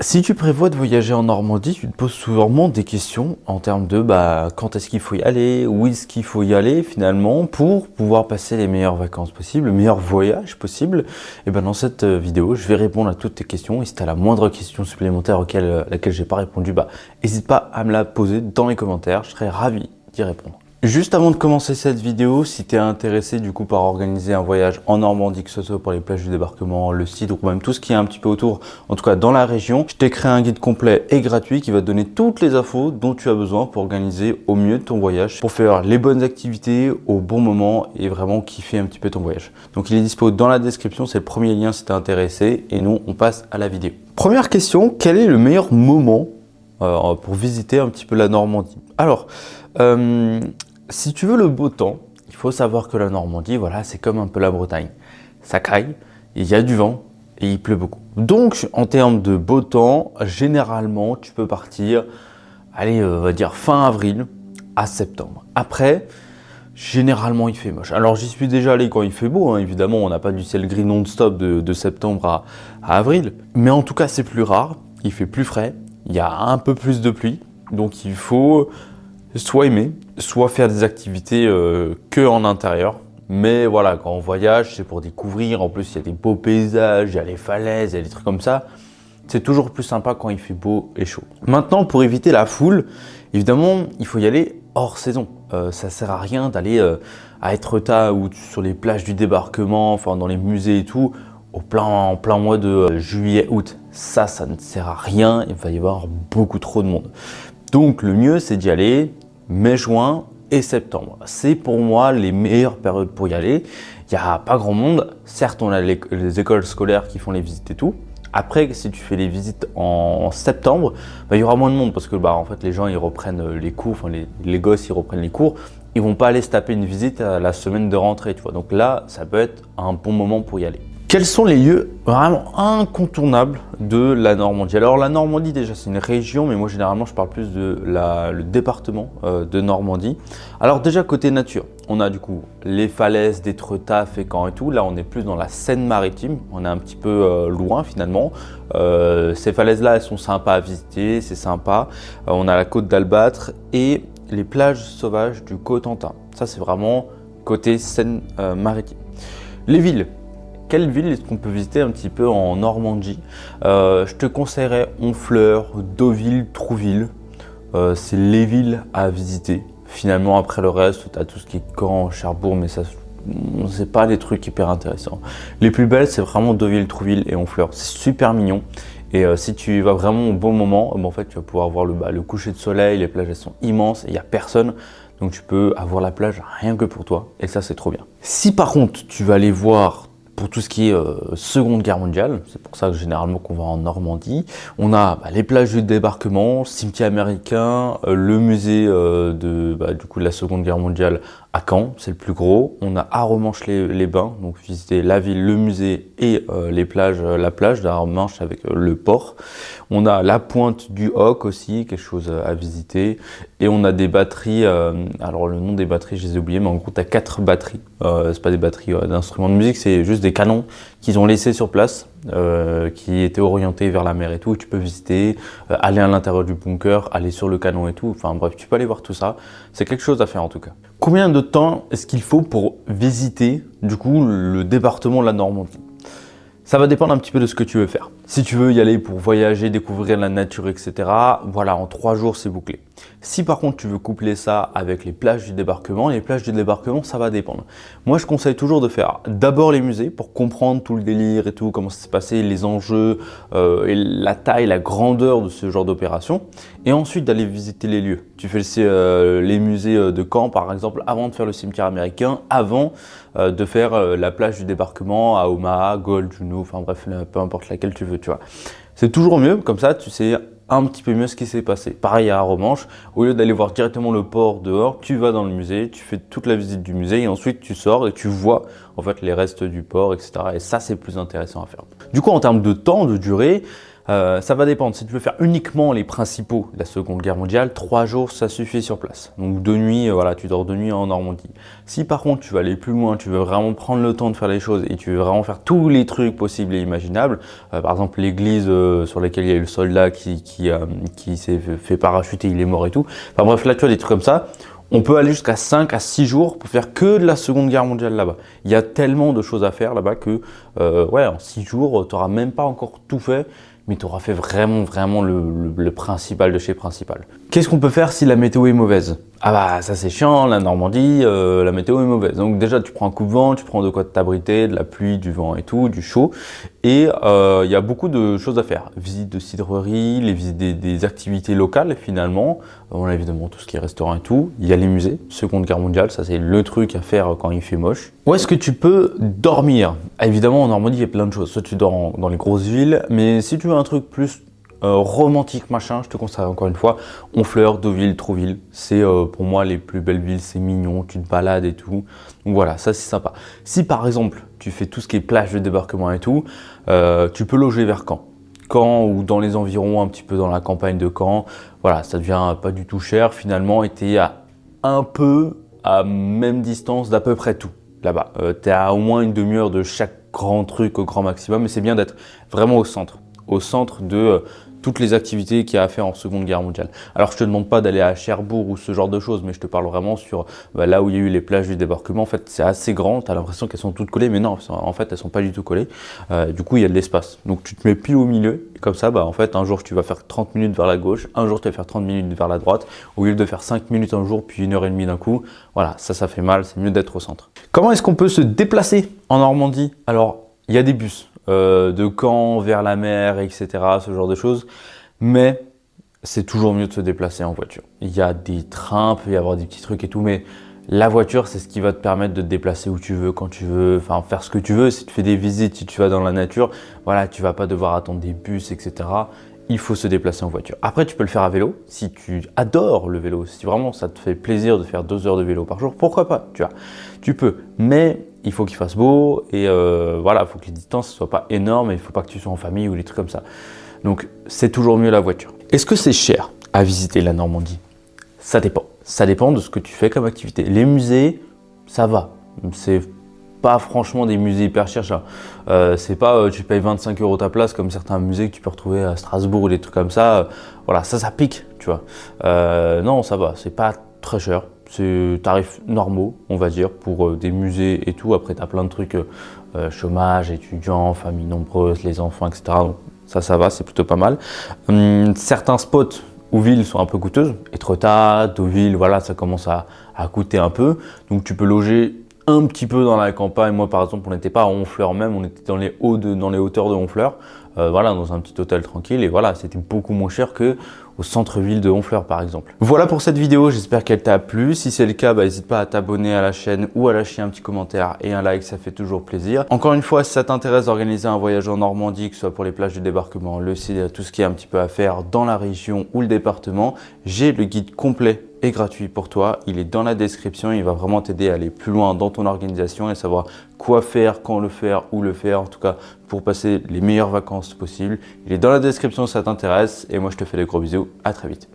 Si tu prévois de voyager en Normandie, tu te poses sûrement des questions en termes de quand est-ce qu'il faut y aller, où est-ce qu'il faut y aller finalement pour pouvoir passer les meilleures vacances possibles, le meilleur voyage possible. Et dans cette vidéo, je vais répondre à toutes tes questions et si tu as la moindre question supplémentaire à laquelle j'ai pas répondu, n'hésite pas à me la poser dans les commentaires, je serai ravi d'y répondre. Juste avant de commencer cette vidéo, si tu es intéressé du coup par organiser un voyage en Normandie, que ce soit pour les plages du débarquement, le Cidre ou même tout ce qui est un petit peu autour, en tout cas dans la région, je t'ai créé un guide complet et gratuit qui va te donner toutes les infos dont tu as besoin pour organiser au mieux ton voyage, pour faire les bonnes activités au bon moment et vraiment kiffer un petit peu ton voyage. Donc il est dispo dans la description, c'est le premier lien si tu es intéressé et nous on passe à la vidéo. Première question, quel est le meilleur moment pour visiter un petit peu la Normandie? Alors, si tu veux le beau temps, il faut savoir que la Normandie, voilà, c'est comme un peu la Bretagne. Ça caille, il y a du vent et il pleut beaucoup. Donc, en termes de beau temps, généralement, tu peux partir, allez, on va dire fin avril à septembre. Après, généralement, il fait moche. Alors, j'y suis déjà allé quand il fait beau, hein. Évidemment, on n'a pas du ciel gris non-stop de septembre à avril. Mais en tout cas, c'est plus rare, il fait plus frais, il y a un peu plus de pluie. Donc, il faut soit aimer, soit faire des activités que en intérieur. Mais voilà, quand on voyage, c'est pour découvrir. En plus, il y a des beaux paysages, il y a les falaises, il y a des trucs comme ça. C'est toujours plus sympa quand il fait beau et chaud. Maintenant, pour éviter la foule, évidemment, il faut y aller hors saison. Ça sert à rien d'aller à Étretat ou sur les plages du débarquement, enfin dans les musées et tout, en plein mois de juillet, août. Ça ne sert à rien. Il va y avoir beaucoup trop de monde. Donc, le mieux, c'est d'y aller mai, juin et septembre. C'est pour moi les meilleures périodes pour y aller. Il n'y a pas grand monde. Certes, on a les écoles scolaires qui font les visites et tout. Après, si tu fais les visites en septembre, il y aura moins de monde parce que en fait, les gens ils reprennent les cours, enfin les gosses ils reprennent les cours. Ils vont pas aller se taper une visite à la semaine de rentrée, tu vois. Donc là, ça peut être un bon moment pour y aller. Quels sont les lieux vraiment incontournables de la Normandie? Alors la Normandie déjà c'est une région, mais moi généralement je parle plus de le département de Normandie. Alors déjà côté nature, on a du coup les falaises d'Étretat, Fécamp et tout. Là on est plus dans la Seine-Maritime, on est un petit peu loin finalement. Ces falaises-là elles sont sympas à visiter, c'est sympa. On a la côte d'Albâtre et les plages sauvages du Cotentin. Ça c'est vraiment côté Seine-Maritime. Les villes. Quelle ville est-ce qu'on peut visiter un petit peu en Normandie? Je te conseillerais Honfleur, Deauville, Trouville. C'est les villes à visiter. Finalement, après le reste, tu as tout ce qui est Caen, Cherbourg, mais ça, c'est pas des trucs hyper intéressants. Les plus belles, c'est vraiment Deauville, Trouville et Honfleur. C'est super mignon. Et si tu y vas vraiment au bon moment, en fait, tu vas pouvoir voir le coucher de soleil. Les plages, elles sont immenses et il n'y a personne. Donc, tu peux avoir la plage rien que pour toi. Et ça, c'est trop bien. Si par contre, tu vas aller voir pour tout ce qui est Seconde Guerre mondiale, c'est pour ça que généralement qu'on va en Normandie. On a les plages du débarquement, cimetière américain, le musée du coup de la Seconde Guerre mondiale à Caen, c'est le plus gros. On a Arromanches-les-Bains, donc visiter la ville, le musée et les plages, la plage d'Arromanches avec le port. On a la pointe du Hoc aussi, quelque chose à visiter. Et on a des batteries, alors le nom des batteries je les ai oubliés, mais en gros tu as 4 batteries. C'est pas des batteries d'instruments de musique, c'est juste des canons qu'ils ont laissés sur place, qui étaient orientés vers la mer et tout. Et tu peux visiter, aller à l'intérieur du bunker, aller sur le canon et tout. Enfin bref, tu peux aller voir tout ça. C'est quelque chose à faire en tout cas. Combien de temps est-ce qu'il faut pour visiter du coup le département de la Normandie? Ça va dépendre un petit peu de ce que tu veux faire. Si tu veux y aller pour voyager, découvrir la nature, etc., voilà, en 3 jours, c'est bouclé. Si par contre, tu veux coupler ça avec les plages du débarquement, ça va dépendre. Moi, je conseille toujours de faire d'abord les musées pour comprendre tout le délire et tout, comment ça s'est passé, les enjeux, et la taille, la grandeur de ce genre d'opération. Et ensuite, d'aller visiter les lieux. Tu fais les musées de Caen, par exemple, avant de faire le cimetière américain, avant de faire la plage du débarquement à Omaha, Gold, Juno, enfin bref, peu importe laquelle tu veux, tu vois. C'est toujours mieux, comme ça, tu sais un petit peu mieux ce qui s'est passé. Pareil à Arromanches, au lieu d'aller voir directement le port dehors, tu vas dans le musée, tu fais toute la visite du musée et ensuite tu sors et tu vois en fait les restes du port, etc. Et ça, c'est plus intéressant à faire. Du coup, en termes de temps, de durée, Ça va dépendre. Si tu veux faire uniquement les principaux de la Seconde Guerre mondiale, 3 jours, ça suffit sur place. Donc 2 nuits, voilà, tu dors 2 nuits en Normandie. Si par contre tu veux aller plus loin, tu veux vraiment prendre le temps de faire les choses et tu veux vraiment faire tous les trucs possibles et imaginables, par exemple l'église sur laquelle il y a eu le soldat qui s'est fait parachuter, il est mort et tout. Enfin bref, là tu as des trucs comme ça. On peut aller jusqu'à 5 à 6 jours pour faire que de la Seconde Guerre mondiale là-bas. Il y a tellement de choses à faire là-bas que, ouais, en 6 jours, tu n'auras même pas encore tout fait, mais tu auras fait vraiment le principal de chez principal. Qu'est-ce qu'on peut faire si la météo est mauvaise? Ah bah ça c'est chiant, la Normandie, la météo est mauvaise. Donc déjà tu prends un coupe-vent, tu prends de quoi t'abriter, de la pluie, du vent et tout, du chaud. Et il y a beaucoup de choses à faire. Visite de cidrerie, les visites des activités locales finalement. On a évidemment tout ce qui est restaurant et tout. Il y a les musées, Seconde Guerre mondiale, ça c'est le truc à faire quand il fait moche. Où est-ce que tu peux dormir? Ah, évidemment en Normandie il y a plein de choses. Soit tu dors dans les grosses villes, mais si tu veux un truc plus romantique machin, je te conseille encore une fois Honfleur, Deauville, Trouville, c'est pour moi les plus belles villes, c'est mignon, tu te balades et tout, donc voilà, ça c'est sympa. Si par exemple tu fais tout ce qui est plage de débarquement et tout, tu peux loger vers Caen ou dans les environs, un petit peu dans la campagne de Caen, voilà, ça devient pas du tout cher finalement et t'es à même distance d'à peu près tout là-bas. T'es à au moins une demi-heure de chaque grand truc au grand maximum, mais c'est bien d'être vraiment au centre de toutes les activités qu'il y a à faire en Seconde Guerre mondiale. Alors je te demande pas d'aller à Cherbourg ou ce genre de choses, mais je te parle vraiment sur là où il y a eu les plages du débarquement. En fait, c'est assez grand, tu as l'impression qu'elles sont toutes collées, mais non, en fait, elles sont pas du tout collées. Du coup, il y a de l'espace. Donc tu te mets pile au milieu, et comme ça, en fait, un jour tu vas faire 30 minutes vers la gauche, un jour tu vas faire 30 minutes vers la droite, au lieu de faire 5 minutes un jour, puis 1h30 d'un coup. Voilà, ça fait mal, c'est mieux d'être au centre. Comment est-ce qu'on peut se déplacer en Normandie? Alors, il y a des bus. De Caen vers la mer, etc., ce genre de choses. Mais c'est toujours mieux de se déplacer en voiture. Il y a des trains, il peut y avoir des petits trucs et tout, mais la voiture, c'est ce qui va te permettre de te déplacer où tu veux, quand tu veux, enfin faire ce que tu veux. Si tu fais des visites, si tu vas dans la nature, voilà, tu vas pas devoir attendre des bus, etc. Il faut se déplacer en voiture. Après, tu peux le faire à vélo. Si tu adores le vélo, si vraiment ça te fait plaisir de faire 2 heures de vélo par jour, pourquoi pas, tu peux. Mais il faut qu'il fasse beau et voilà, il faut que les distances ne soient pas énormes et il ne faut pas que tu sois en famille ou des trucs comme ça. Donc, c'est toujours mieux la voiture. Est-ce que c'est cher à visiter la Normandie? Ça dépend. Ça dépend de ce que tu fais comme activité. Les musées, ça va. C'est pas franchement des musées hyper chers. C'est pas tu payes 25 € ta place comme certains musées que tu peux retrouver à Strasbourg ou des trucs comme ça. Voilà, ça pique, tu vois. Non, ça va. C'est pas très cher. C'est tarifs normaux, on va dire, pour des musées et tout. Après, tu as plein de trucs, chômage, étudiants, familles nombreuses, les enfants, etc. Donc, ça va, c'est plutôt pas mal. Certains spots ou villes sont un peu coûteuses. Étretat, Deauville, voilà, ça commence à coûter un peu. Donc, tu peux loger un petit peu dans la campagne. Moi, par exemple, on n'était pas à Honfleur même, on était dans les hauteurs de Honfleur. Voilà, dans un petit hôtel tranquille et voilà, c'était beaucoup moins cher que au centre-ville de Honfleur par exemple. Voilà pour cette vidéo, j'espère qu'elle t'a plu. Si c'est le cas, n'hésite pas à t'abonner à la chaîne ou à lâcher un petit commentaire et un like, ça fait toujours plaisir. Encore une fois, si ça t'intéresse d'organiser un voyage en Normandie, que ce soit pour les plages du débarquement, le site, tout ce qui est un petit peu à faire dans la région ou le département, j'ai le guide complet et gratuit pour toi. Il est dans la description, il va vraiment t'aider à aller plus loin dans ton organisation et savoir quoi faire, quand le faire, où le faire, en tout cas pour passer les meilleures vacances possibles. Il est dans la description si ça t'intéresse et moi je te fais des gros bisous, à très vite.